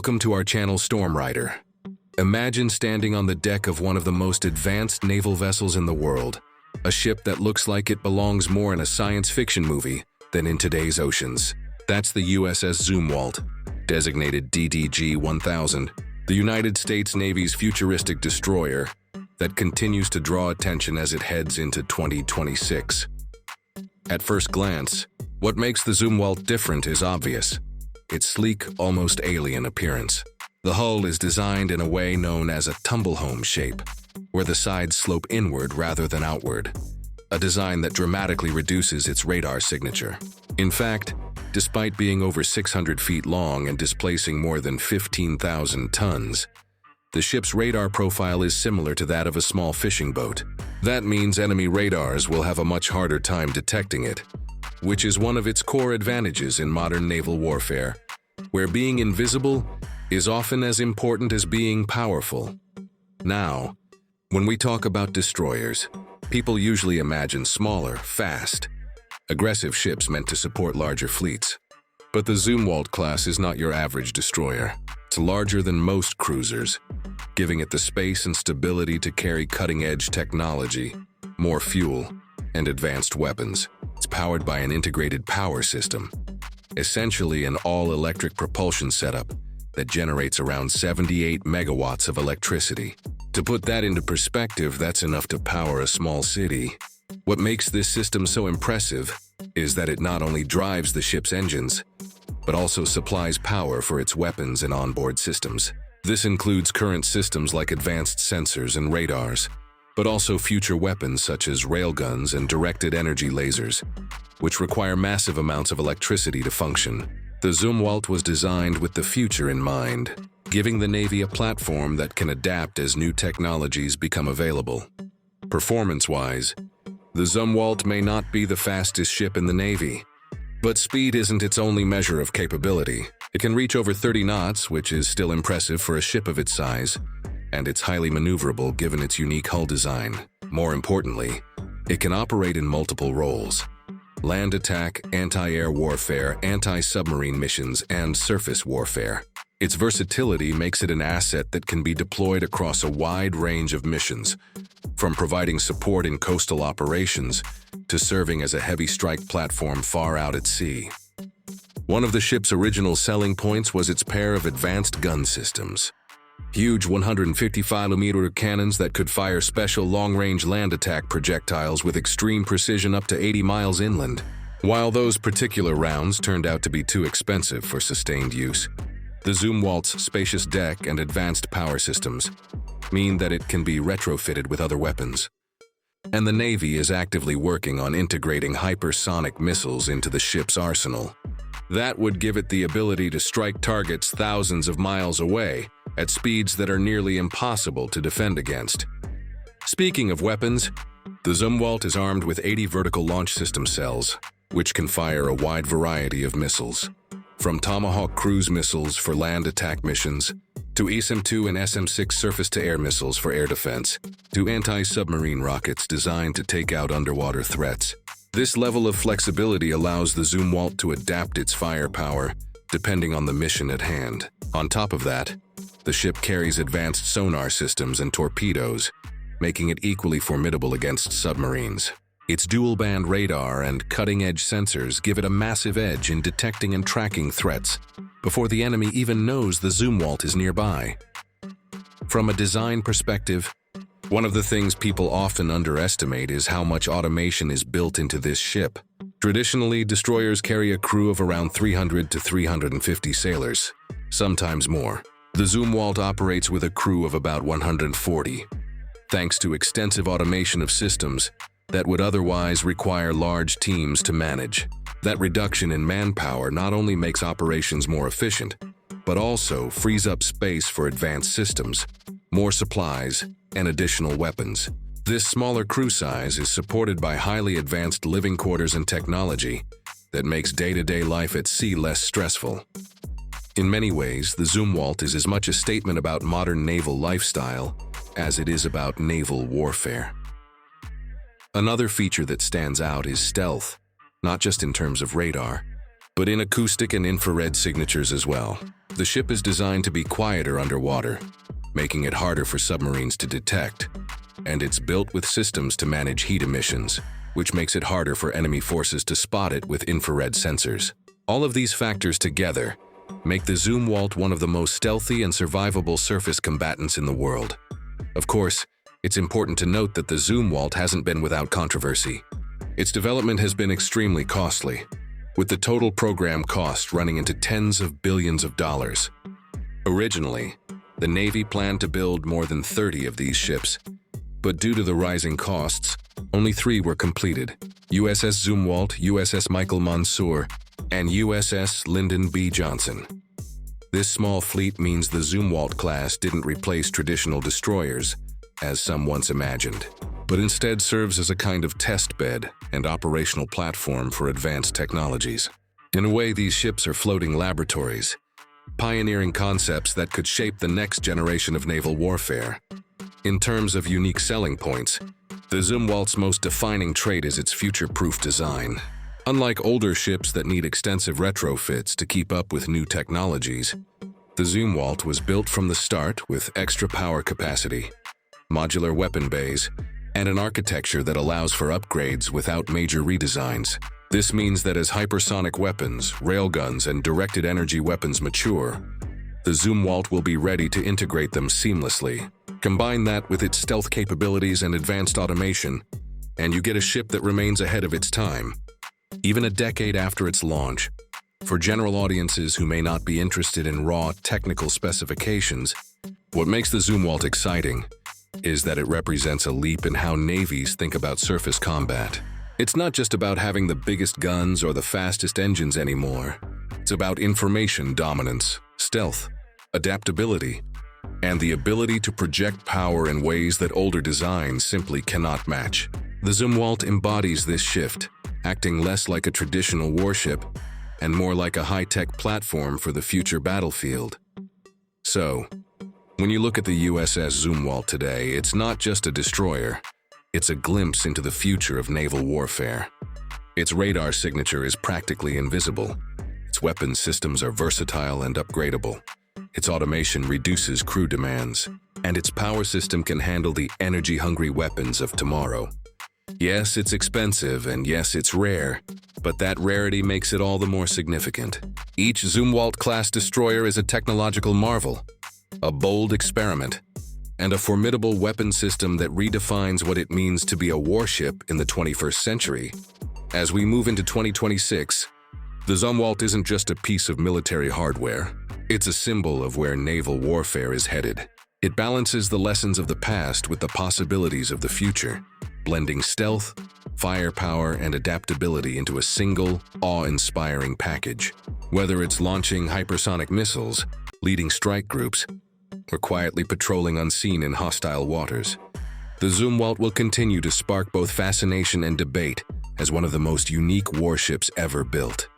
Welcome to our channel, Storm Rider. Imagine standing on the deck of one of the most advanced naval vessels in the world, a ship that looks like it belongs more in a science fiction movie than in today's oceans. That's the USS Zumwalt, designated DDG-1000, the United States Navy's futuristic destroyer that continues to draw attention as it heads into 2026. At first glance, what makes the Zumwalt different is obvious. Its sleek, almost alien appearance. The hull is designed in a way known as a tumble-home shape, where the sides slope inward rather than outward, a design that dramatically reduces its radar signature. In fact, despite being over 600 feet long and displacing more than 15,000 tons, the ship's radar profile is similar to that of a small fishing boat. That means enemy radars will have a much harder time detecting it, which is one of its core advantages in modern naval warfare, where being invisible is often as important as being powerful. Now, when we talk about destroyers, people usually imagine smaller, fast, aggressive ships meant to support larger fleets. But the Zumwalt-class is not your average destroyer. It's larger than most cruisers, giving it the space and stability to carry cutting-edge technology, more fuel, and advanced weapons. It's powered by an integrated power system, essentially an all-electric propulsion setup that generates around 78 megawatts of electricity. To put that into perspective, that's enough to power a small city. What makes this system so impressive is that it not only drives the ship's engines, but also supplies power for its weapons and onboard systems. This includes current systems like advanced sensors and radars, but also future weapons such as railguns and directed energy lasers, which require massive amounts of electricity to function. The Zumwalt was designed with the future in mind, giving the Navy a platform that can adapt as new technologies become available. Performance-wise, the Zumwalt may not be the fastest ship in the Navy, but speed isn't its only measure of capability. It can reach over 30 knots, which is still impressive for a ship of its size, and it's highly maneuverable given its unique hull design. More importantly, it can operate in multiple roles: land attack, anti-air warfare, anti-submarine missions, and surface warfare. Its versatility makes it an asset that can be deployed across a wide range of missions, from providing support in coastal operations to serving as a heavy strike platform far out at sea. One of the ship's original selling points was its pair of advanced gun systems. Huge 155mm cannons that could fire special long-range land attack projectiles with extreme precision up to 80 miles inland. While those particular rounds turned out to be too expensive for sustained use, the Zumwalt's spacious deck and advanced power systems mean that it can be retrofitted with other weapons. And the Navy is actively working on integrating hypersonic missiles into the ship's arsenal. That would give it the ability to strike targets thousands of miles away at speeds that are nearly impossible to defend against. Speaking of weapons, the Zumwalt is armed with 80 vertical launch system cells, which can fire a wide variety of missiles. From Tomahawk cruise missiles for land attack missions, to SM-2 and SM-6 surface-to-air missiles for air defense, to anti-submarine rockets designed to take out underwater threats. This level of flexibility allows the Zumwalt to adapt its firepower depending on the mission at hand. On top of that, the ship carries advanced sonar systems and torpedoes, making it equally formidable against submarines. Its dual-band radar and cutting-edge sensors give it a massive edge in detecting and tracking threats before the enemy even knows the Zumwalt is nearby. From a design perspective, one of the things people often underestimate is how much automation is built into this ship. Traditionally, destroyers carry a crew of around 300 to 350 sailors, sometimes more. The Zumwalt operates with a crew of about 140, thanks to extensive automation of systems that would otherwise require large teams to manage. That reduction in manpower not only makes operations more efficient, but also frees up space for advanced systems, more supplies, and additional weapons. This smaller crew size is supported by highly advanced living quarters and technology that makes day-to-day life at sea less stressful. In many ways, the Zumwalt is as much a statement about modern naval lifestyle as it is about naval warfare. Another feature that stands out is stealth, not just in terms of radar, but in acoustic and infrared signatures as well. The ship is designed to be quieter underwater, making it harder for submarines to detect, and it's built with systems to manage heat emissions, which makes it harder for enemy forces to spot it with infrared sensors. All of these factors together make the Zumwalt one of the most stealthy and survivable surface combatants in the world. Of course, it's important to note that the Zumwalt hasn't been without controversy. Its development has been extremely costly, with the total program cost running into tens of billions of dollars. Originally, the Navy planned to build more than 30 of these ships, but due to the rising costs, only 3 were completed: USS Zumwalt, USS Michael Mansour, and USS Lyndon B. Johnson. This small fleet means the Zumwalt-class didn't replace traditional destroyers, as some once imagined, but instead serves as a kind of test bed and operational platform for advanced technologies. In a way, these ships are floating laboratories, pioneering concepts that could shape the next generation of naval warfare. In terms of unique selling points, the Zumwalt's most defining trait is its future-proof design. Unlike older ships that need extensive retrofits to keep up with new technologies, the Zumwalt was built from the start with extra power capacity, modular weapon bays, and an architecture that allows for upgrades without major redesigns. This means that as hypersonic weapons, railguns, and directed energy weapons mature, the Zumwalt will be ready to integrate them seamlessly. Combine that with its stealth capabilities and advanced automation, and you get a ship that remains ahead of its time, even a decade after its launch. For general audiences who may not be interested in raw technical specifications, what makes the Zumwalt exciting is that it represents a leap in how navies think about surface combat. It's not just about having the biggest guns or the fastest engines anymore. It's about information dominance, stealth, adaptability, and the ability to project power in ways that older designs simply cannot match. The Zumwalt embodies this shift, acting less like a traditional warship and more like a high-tech platform for the future battlefield. So, when you look at the USS Zumwalt today, it's not just a destroyer, it's a glimpse into the future of naval warfare. Its radar signature is practically invisible. Its weapon systems are versatile and upgradable. Its automation reduces crew demands, and its power system can handle the energy-hungry weapons of tomorrow. Yes, it's expensive, and yes, it's rare, but that rarity makes it all the more significant. Each Zumwalt-class destroyer is a technological marvel, a bold experiment, and a formidable weapon system that redefines what it means to be a warship in the 21st century. As we move into 2026, the Zumwalt isn't just a piece of military hardware. It's a symbol of where naval warfare is headed. It balances the lessons of the past with the possibilities of the future, blending stealth, firepower, and adaptability into a single, awe-inspiring package. Whether it's launching hypersonic missiles, leading strike groups, or quietly patrolling unseen in hostile waters, the Zumwalt will continue to spark both fascination and debate as one of the most unique warships ever built.